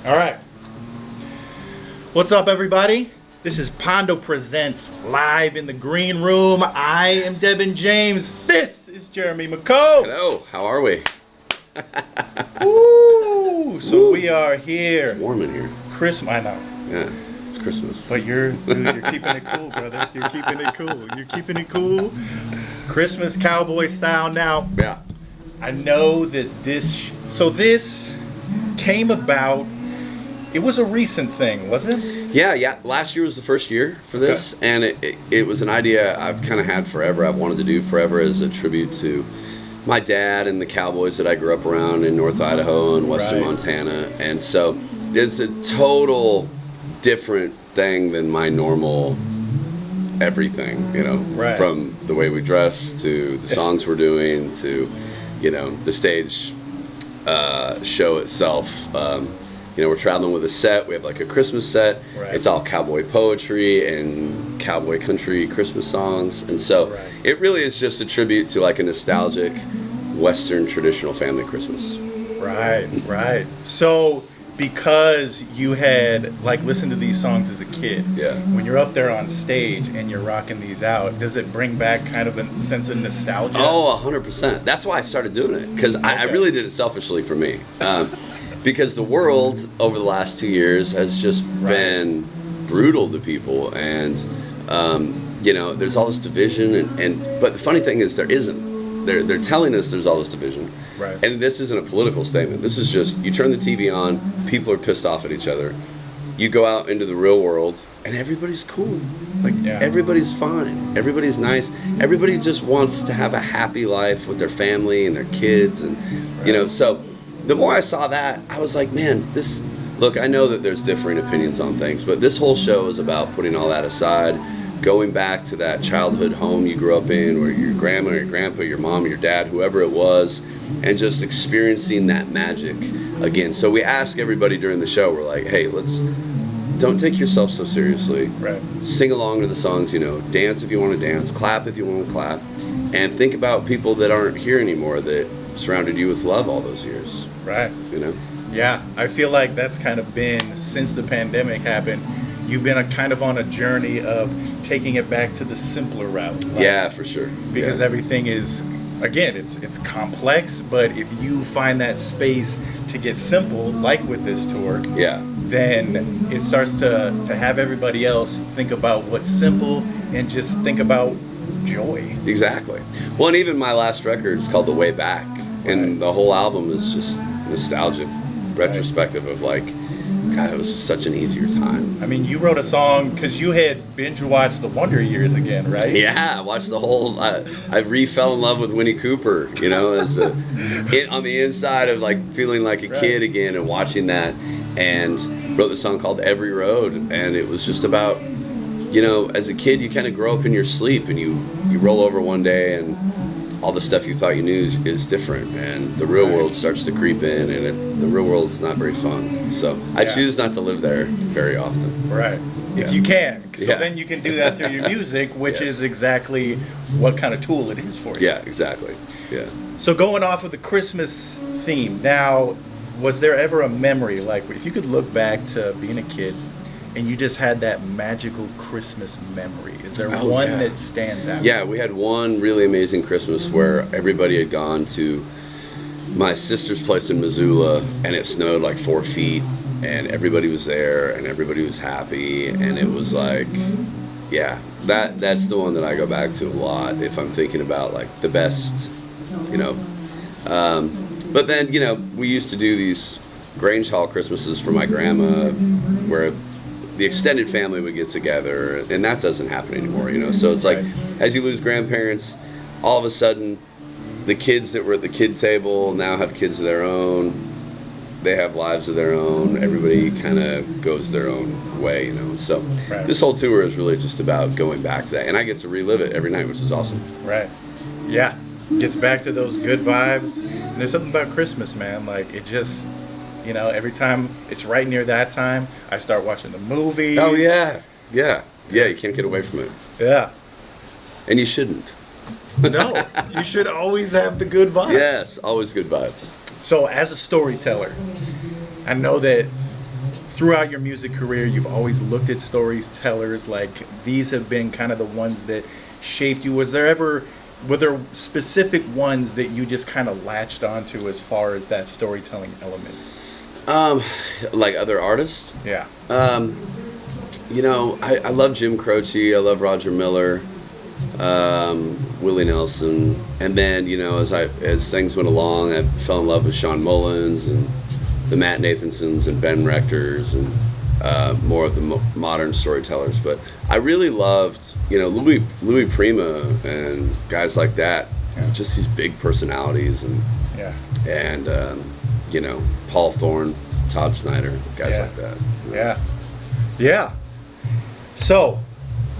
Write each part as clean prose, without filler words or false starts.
All right. What's up, everybody? This is Pondo Presents live in the green room. I am Devin James. This is Jeremy McComb's. Hello, how are we? Woo! So we are here. It's warm in here. Christmas, I know. Yeah, it's Christmas. But you're keeping it cool, brother. You're keeping it cool. You're keeping it cool. Christmas Cowboy Style. Now, Yeah. I know that this came about. It was a recent thing, wasn't it? Yeah. Last year was the first year for this, and it was an idea I've kind of had forever. I've wanted to do forever as a tribute to my dad and the Cowboys that I grew up around in North Idaho and Western Montana. And so it's a total different thing than my normal everything, from the way we dress to the songs we're doing to, the stage show itself. We're traveling with a set. We have like a Christmas set. Right. It's all cowboy poetry and cowboy country Christmas songs. And so it really is just a tribute to like a nostalgic Western traditional family Christmas. Right. So because you had listened to these songs as a kid, when you're up there on stage and you're rocking these out, does it bring back kind of a sense of nostalgia? Oh, 100%. That's why I started doing it, because I really did it selfishly for me. Because the world over the last 2 years has just been brutal to people, and there's all this division, but the funny thing is there isn't. They're telling us there's all this division, and this isn't a political statement. This is just, you turn the TV on, people are pissed off at each other. You go out into the real world, and everybody's cool. Everybody's fine. Everybody's nice. Everybody just wants to have a happy life with their family and their kids, and so. The more I saw that, I was like, man, look, I know that there's differing opinions on things, but this whole show is about putting all that aside, going back to that childhood home you grew up in, where your grandma or your grandpa, your mom, your dad, whoever it was, and just experiencing that magic again. So we ask everybody during the show, we're like, hey, don't take yourself so seriously. Sing along to the songs, dance if you want to dance, clap if you want to clap, and think about people that aren't here anymore that surrounded you with love all those years. Yeah, I feel like that's kind of been, since the pandemic happened, you've been kind of on a journey of taking it back to the simpler route. Yeah, for sure. Because everything is, again, it's complex, but if you find that space to get simple, like with this tour, then it starts to have everybody else think about what's simple and just think about joy. Exactly. Well, and even my last record is called The Way Back, and the whole album is just nostalgic retrospective of God, it was just such an easier time. I mean, you wrote a song because you had binge watched The Wonder Years again, right? Yeah, I watched the whole. I re-fell in love with Winnie Cooper, as on the inside of feeling like a kid again and watching that, and wrote the song called Every Road, and it was just about, as a kid you kind of grow up in your sleep and you roll over one day and all the stuff you thought you knew is different, and the real world starts to creep in, and the real world's not very fun. So I choose not to live there very often. If you can. So then you can do that through your music, which is exactly what kind of tool it is for you. Yeah, exactly. Yeah. So going off of the Christmas theme, now, was there ever a memory, if you could look back to being a kid and you just had that magical Christmas memory, is there one that stands out? Yeah, we had one really amazing Christmas where everybody had gone to my sister's place in Missoula, and it snowed 4 feet, and everybody was there, and everybody was happy, and it was that's the one that I go back to a lot if I'm thinking about the best, But then, we used to do these Grange Hall Christmases for my grandma, where the extended family would get together, and that doesn't happen anymore, So it's as you lose grandparents, all of a sudden, the kids that were at the kid table now have kids of their own. They have lives of their own. Everybody kind of goes their own way, So this whole tour is really just about going back to that, and I get to relive it every night, which is awesome. Yeah. Gets back to those good vibes. And there's something about Christmas, man. It just, every time it's right near that time, I start watching the movies. Oh, yeah. You can't get away from it. Yeah. And you shouldn't. No, you should always have the good vibes. Yes, always good vibes. So as a storyteller, I know that throughout your music career, you've always looked at storytellers like these have been kind of the ones that shaped you. Were there specific ones that you just kind of latched onto as far as that storytelling element? Like other artists? Yeah. You know, I love Jim Croce, I love Roger Miller, Willie Nelson, and then, you know, as things went along, I fell in love with Sean Mullins and the Matt Nathansons and Ben Rectors and more of the modern storytellers. But I really loved, you know, Louis Prima and guys like that, just these big personalities, and you know, Paul Thorne, Todd Snyder, guys like that. Yeah. So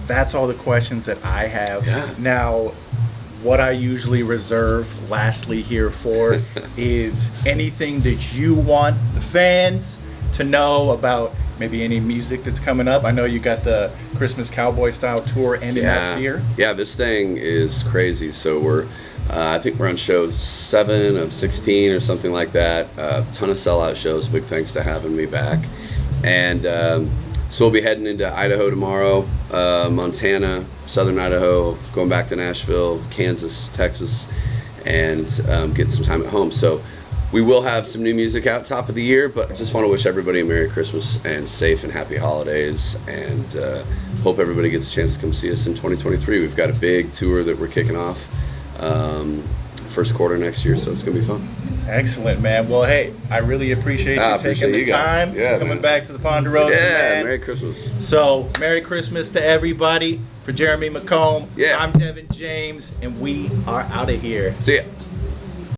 that's all the questions that I have. Now, what I usually reserve lastly here for is anything that you want the fans to know about, maybe any music that's coming up. I know you got the Christmas Cowboy Style Tour ending up here. Yeah, this thing is crazy. So we're, I think we're on show 7 of 16 or something like that. Ton of sellout shows. Big thanks to having me back. And so we'll be heading into Idaho tomorrow, Montana, Southern Idaho, going back to Nashville, Kansas, Texas, and getting some time at home. So we will have some new music out top of the year, but I just want to wish everybody a Merry Christmas and safe and happy holidays, and hope everybody gets a chance to come see us in 2023. We've got a big tour that we're kicking off first quarter next year, so it's going to be fun. Excellent, man. Well, hey, I really appreciate you taking the time, coming back to the Ponderosa, man. Merry Christmas. So, Merry Christmas to everybody. For Jeremy McComb, I'm Devin James, and we are out of here. See ya.